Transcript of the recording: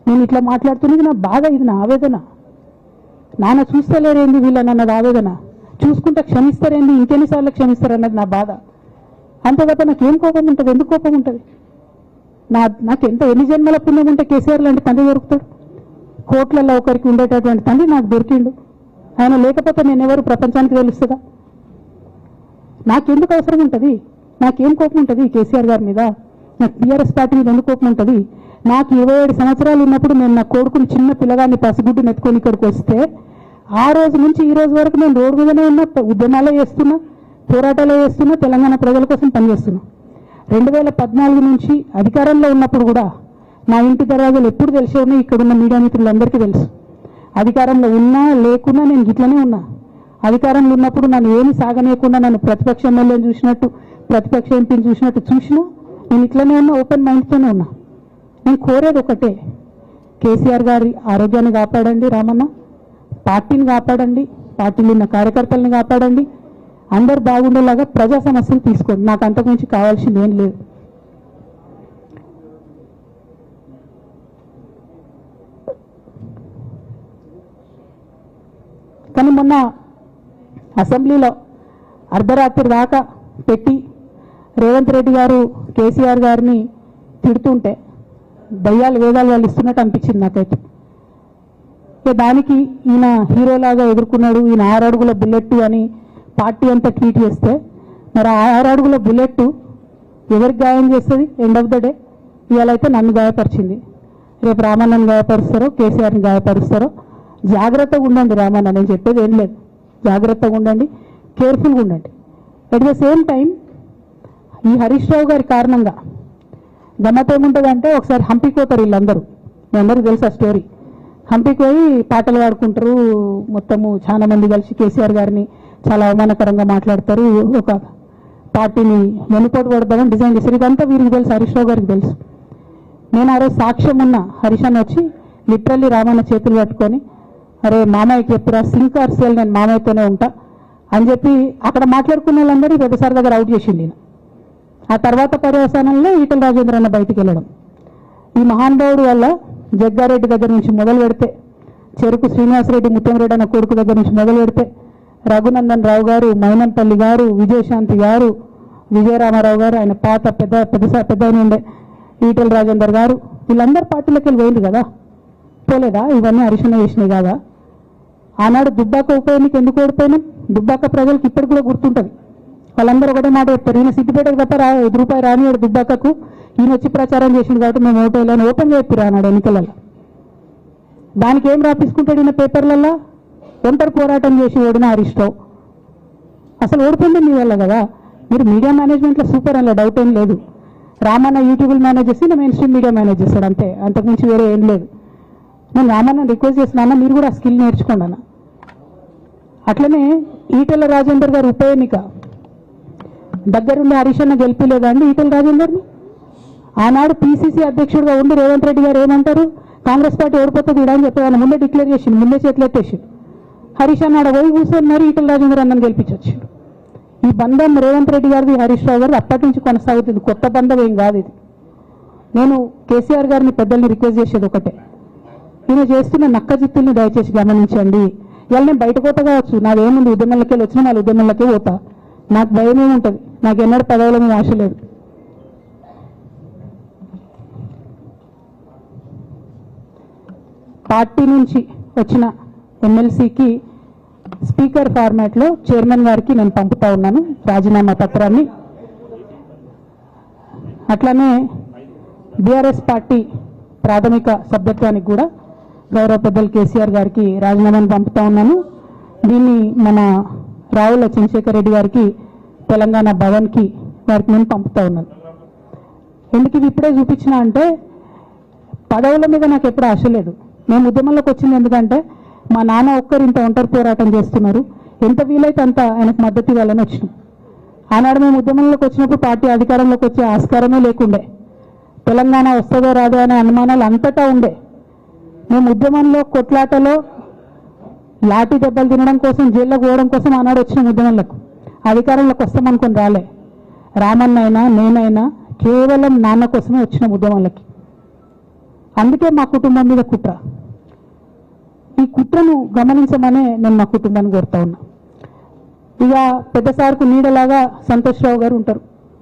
నేను ఇట్లా మాట్లాడుతున్నది నా బాధ, ఇది నా ఆవేదన. నాన్న చూస్తలేరేంది వీళ్ళనన్నది ఆవేదన, చూసుకుంటే క్షమిస్తారేంది, ఇంకెన్నిసార్లు క్షమిస్తారన్నది నా బాధ. అంతే తప్ప నాకేం కోపం ఉంటుంది? ఎందుకు కోపం ఉంటుంది? నాకు ఎంత ఎన్ని జన్మల పుణ్యం ఉంటే కేసీఆర్ లాంటి తండ్రి దొరుకుతాడు? కోట్లలో ఒకరికి ఉండేటటువంటి తండ్రి నాకు దొరికిండు. ఆయన లేకపోతే నేను ఎవరు ప్రపంచానికి తెలుస్తుందా? నాకెందుకు అవసరం ఉంటుంది? నాకేం కోపం ఉంటుంది కేసీఆర్ గారి మీద? నాకు టీఆర్ఎస్ పార్టీ మీద ఎందుకు కోపం ఉంటుంది? నాకు 27 సంవత్సరాలు ఉన్నప్పుడు నేను నా కొడుకుని చిన్న పిల్లగాన్ని పసిగుడ్డుని ఎత్తుకొని ఇక్కడికి వస్తే ఆ రోజు నుంచి ఈ రోజు వరకు నేను రోడ్డు మీదనే ఉన్నా, ఉద్యమాలే చేస్తున్నా, పోరాటాలే చేస్తున్నా, తెలంగాణ ప్రజల కోసం పనిచేస్తున్నా. 2014 నుంచి అధికారంలో ఉన్నప్పుడు కూడా నా ఇంటి దర్వాజాలు ఎప్పుడు తెలిసే ఉన్నాయి, ఇక్కడున్న మీడియా మిత్రులందరికీ తెలుసు. అధికారంలో ఉన్నా లేకున్నా నేను ఇట్లనే ఉన్నా. అధికారంలో ఉన్నప్పుడు నన్ను ఏమి సాగనీయకుండా నన్ను ప్రతిపక్ష ఎమ్మెల్యేని చూసినట్టు, ప్రతిపక్ష ఎంపీని చూసినట్టు చూసినా నేను ఇట్లనే ఉన్నా, ఓపెన్ మైండ్తోనే ఉన్నా. నేను కోరేది ఒకటే, కేసీఆర్ గారి ఆరోగ్యాన్ని కాపాడండి రామన్న, పార్టీని కాపాడండి, పార్టీలో ఉన్న కార్యకర్తలను కాపాడండి, అందరు బాగుండేలాగా ప్రజా సమస్యలు తీసుకోండి. నాకు అంతకుమించి కావాల్సింది ఏం లేదు. కానీ మొన్న అసెంబ్లీలో అర్ధరాత్రి దాకా పెట్టి రేవంత్ రెడ్డి గారు కేసీఆర్ గారిని తిడుతుంటే దయ్యాలు వేదాలు వాళ్ళు ఇస్తున్నట్టు అనిపించింది నాకైతే. దానికి ఈయన హీరోలాగా ఎదుర్కొన్నాడు, ఈయన 6 అడుగుల బుల్లెట్ అని పార్టీ అంతా ట్వీట్ చేస్తే, మరి 6 అడుగుల బుల్లెట్ ఎవరికి గాయం చేస్తుంది? ఎండ్ ఆఫ్ ద డే ఇవాళ అయితే నన్ను గాయపరిచింది, రేపు రామన్నని గాయపరుస్తారో కేసీఆర్ని గాయపరుస్తారో. జాగ్రత్తగా ఉండండి రామన్న, నేను చెప్పేది ఏం లేదు. జాగ్రత్తగా ఉండండి, కేర్ఫుల్గా ఉండండి. అట్ ద సేమ్ టైం ఈ హరీష్ రావు గారి కారణంగా గమ్మత్ ఏముంటుందంటే, ఒకసారి హంపీకి పోతారు వీళ్ళందరూ, మీ అందరికీ తెలుసు ఆ స్టోరీ. హంపీకి పోయి పాటలు పాడుకుంటారు, మొత్తము చాలా మంది కలిసి కేసీఆర్ గారిని చాలా అవమానకరంగా మాట్లాడతారు, ఒక పార్టీని వెనుపోటు పడదామని డిజైన్ చేశారు. ఇదంతా వీరికి తెలుసు, హరీష్ రావు గారికి తెలుసు. నేను ఆ రోజు సాక్ష్యం ఉన్న హరీష్ అన్న వచ్చి లిటరల్లీ రామన్న చేతులు పట్టుకొని, అరే మామయ్యకి చెప్పురా, సింక్ ఆర్ సేల్, నేను మామయ్యతోనే ఉంటా అని చెప్పి అక్కడ మాట్లాడుకున్న వాళ్ళందరూ పెద్దసారి దగ్గర అవుట్ చేసింది. ఆ తర్వాత పర్యవసానంలో ఈటల రాజేంద్ర అన్న బయటికి వెళ్ళడం. ఈ మహానుభావుడు వల్ల జగ్గారెడ్డి దగ్గర నుంచి మొదలు పెడితే, చెరుకు శ్రీనివాసరెడ్డి ముత్యంరెడ్డి అన్న కొడుకు దగ్గర నుంచి మొదలు పెడితే, రఘునందన్ రావు గారు, మైనంపల్లి గారు, విజయశాంతి గారు, విజయరామారావు గారు, ఆయన పాత పెద్ద ఉండే ఈటల రాజేందర్ గారు, వీళ్ళందరూ పార్టీలోకి వెళ్ళి పోయింది కదా, పోలేదా? ఇవన్నీ హరిశన్న చేసినాయి కాదా? ఆనాడు దుబ్బాక ఉప ఎన్నిక ఎందుకు ఓడిపోయినాం? దుబ్బాక ప్రజలకు ఇప్పటికి కూడా గుర్తుంటుంది. వాళ్ళందరూ ఒకటే మాట చెప్తారు, ఈయన సిద్దిపేటకు తప్ప ₹1 రానివాడు దుబ్బాకకు, ఈయన వచ్చి ప్రచారం చేసింది కాబట్టి మేము ఓటు వేయాలని ఓపెన్గా చెప్పారు ఆనాడు ఎన్నికలలో. దానికి ఏం రాపించుకుంటాడు ఈయన పేపర్లలో? ఒంటరి పోరాటం చేసి ఓడిన హరీష్ రావు. అసలు ఓడిపోయింది మీ వల్ల కదా. మీరు మీడియా మేనేజ్మెంట్లో సూపర్, అలా డౌట్ ఏం లేదు. రామన్న యూట్యూబ్ మేనేజ్ చేసి నా మెయిన్ స్ట్రీమ్ మీడియా మేనేజ్ చేస్తాడు, అంతే, అంతకుమించి వేరే ఏం లేదు. నేను రామన్న రిక్వెస్ట్ చేస్తున్నా, మీరు కూడా ఆ స్కిల్ నేర్చుకోండి అన్న. అట్లనే ఈటల రాజేందర్ గారు ఉప ఎన్నిక దగ్గరుండి హరీష్ అన్న గెలిపిలేదా అండి ఈటల రాజేందర్ని? ఆనాడు PCC అధ్యక్షుడిగా ఉండి రేవంత్ రెడ్డి గారు ఏమంటారు, కాంగ్రెస్ పార్టీ ఓడిపోతుంది ఇడా అని చెప్పి ఆయన ముందే డిక్లేర్ చేసిండు, ముందే చేతులెత్తేసి. హరీష్ అన్నాడు పోయి కూర్చొని మరి ఈటల రాజేందర్ అన్నని గెలిపించొచ్చాడు. ఈ బంధం రేవంత్ రెడ్డి గారిది హరీష్ రావు గారిది అప్పటి నుంచి కొనసాగుతుంది, కొత్త బంధం ఏం కాదు ఇది. నేను కేసీఆర్ గారిని పెద్దల్ని రిక్వెస్ట్ చేసేది ఒకటే, ఈయన చేస్తున్న నక్క జిత్తుల్ని దయచేసి గమనించండి. ఇవాళ నేను బయట పోతా కావచ్చు, నాదేముంది, ఉద్యమంలోకి వెళ్ళి వచ్చినా వాళ్ళ ఉద్యమంలోకే పోతా, నాకు భయం ఏముంటుంది, నాకు ఎన్నడూ పదవుల మీద ఆశ లేదు. పార్టీ నుంచి వచ్చిన ఎమ్మెల్సీకి స్పీకర్ ఫార్మాట్లో చైర్మన్ గారికి నేను పంపుతా ఉన్నాను రాజీనామా పత్రాన్ని. అట్లనే బీఆర్ఎస్ పార్టీ ప్రాథమిక సభ్యత్వానికి కూడా గౌరవ పెద్దలు కేసీఆర్ గారికి రాజీనామాను పంపుతా ఉన్నాను. దీన్ని మన రావుల చంద్రశేఖర్ రెడ్డి గారికి తెలంగాణ భవన్కి వారికి నేను పంపుతా ఉన్నాను. ఎందుకు ఇది ఇప్పుడే చూపించినా అంటే, పదవుల మీద నాకు ఎప్పుడు ఆశ లేదు. మేము ఉద్యమంలోకి వచ్చింది ఎందుకంటే మా నాన్న ఒక్కరు ఇంత ఒంటరి పోరాటం చేస్తున్నారు, ఎంత వీలైతే అంత ఆయనకు మద్దతు ఇవ్వాలని వచ్చినాం. ఆనాడు మేము ఉద్యమంలోకి వచ్చినప్పుడు పార్టీ అధికారంలోకి వచ్చే ఆస్కారమే లేకుండే, తెలంగాణ వస్తుందో రాదో అనే అనుమానాలు అంతటా ఉండే. మేము ఉద్యమంలో కొట్లాటలో లాఠీ దెబ్బలు తినడం కోసం, జైల్లోకి పోవడం కోసం ఆనాడు వచ్చిన ఉద్యమంలకు, అధికారంలోకి వస్తామనుకొని రాలే. రామన్నైనా నేనైనా కేవలం నాన్న కోసమే వచ్చిన ఉద్యమాలకి. అందుకే మా కుటుంబం మీద కుట్ర. ఈ కుట్రను గమనించమనే నేను మా కుటుంబాన్ని కోరుతా ఉన్నా. ఇక పెద్ద సార్కు నీడలాగా సంతోష్ రావు గారు ఉంటారు.